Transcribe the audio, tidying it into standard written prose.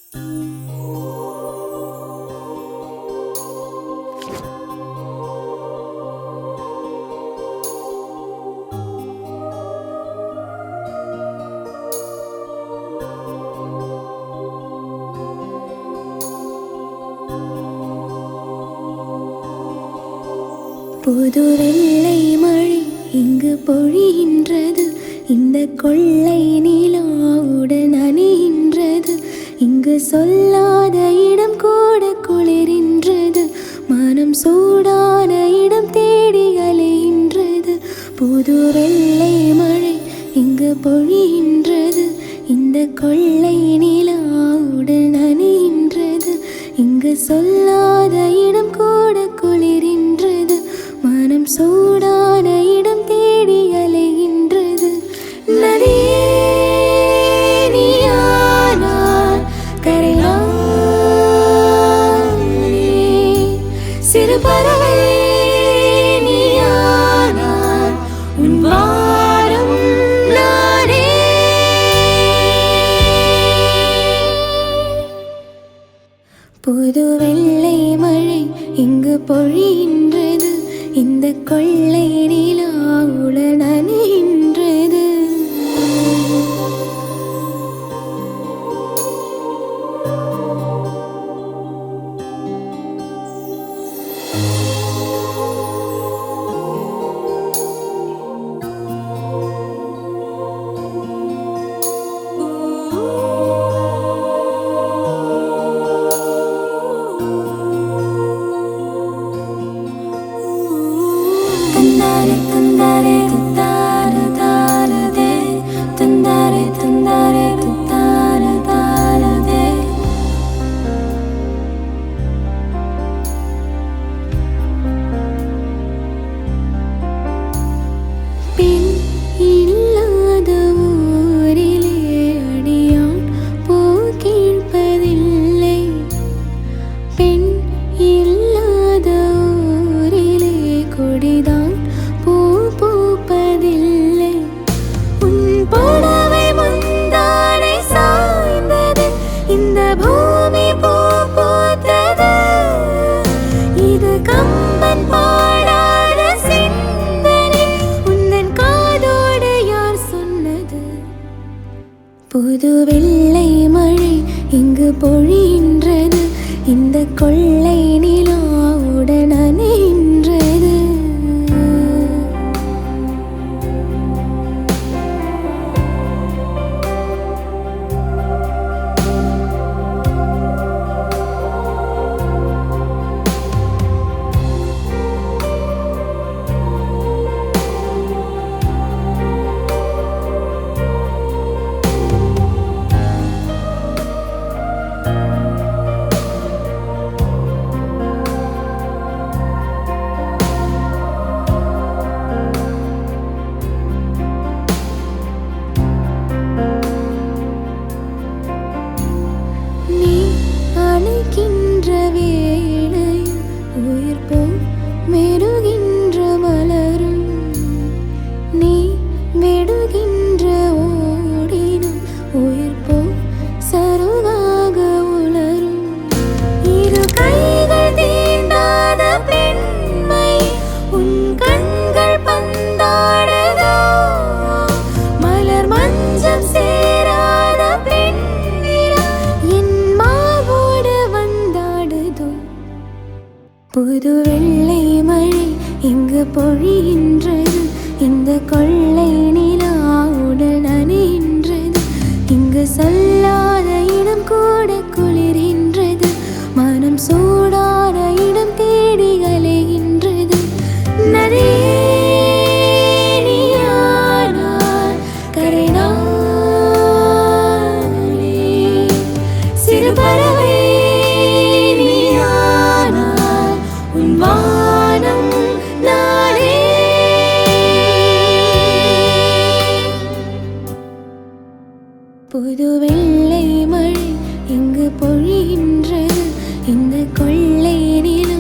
புது வெள்ளை மழை இங்கு பொழிகின்றது. இந்த கொள்ளை நிலாவுடன் அணிகின்றது. இங்கு சொல்லாத இடம் கூட குளிரின்றது. மனம் சூடான இடம் தேடி அலைகின்றது. புது வெள்ளை மழை இங்கு பொழிகின்றது. இந்த கொள்ளை நிலாவுடன் அணிகின்றது. இங்கு சொல்லாத இடம் கூட குளிரின்றது. மனம் சூடான இடம் தேடி அலைகின்றது. நதியே நீயானாய் கரையானே, சிறு பறவை நீயானாய் உன் வாரம் நானே. புது வெள்ளை மழை இங்கு பொழிகின்றது. இந்த கொள்ளை நிலாவுடன் அணிகின்றது. தந்தாரே தந்தாரே தாரதே, தந்தாரே தந்தாரே தாரே தாரதே. பெண் இல்லாத ஊரிலே அடியான் பூ கேட்பதில்லை. பெண் இல்லாத ஊரிலே கொடிதான் பூ பூப்பதில்லை. உன் புடவை முந்தானை சாய்ந்தது. இந்த பூமி பூ பூத்தது. இது கம்பன் பாடாத சிந்தனை. உந்தன் காதோடு யார் சொன்னது? புது வெள்ளை மழை இங்கு பொழிகின்றது. இந்த கொள்ளை நிலாவுடன் அணிகின்றது. நீ அணைக்கின்ற வேளையில் உயிர் போல் மெருகின்ற மலரும். நீ வெடுகின்ற ஓடினும் உயிர் போல் சருகாக உலரும். இரு கைகள் தீண்டாத பெண்மை உன் கண்கள் பந்தாடுதோ? மலர் மஞ்சம் சேராத பெண்ணிலா என் மாவோடு வந்தாடுதோ? புது வெள்ளை மழை இங்கு பொழிகின்றது. இந்த கொள்ளை நிலாவுடன் அணிகின்றது. இங்கு சொல்லாத இடம் கூட குளிரின்றது. மனம் சூடான இடம் தேடி அலைகின்றது. நதியே நீயானாய் கரையானே, சிறு பறவை நீயானாய் உன் வானம் நானே. புது வெள்ளை மழை இங்கு பொழிகின்றது. இந்த கொள்ளை நிலா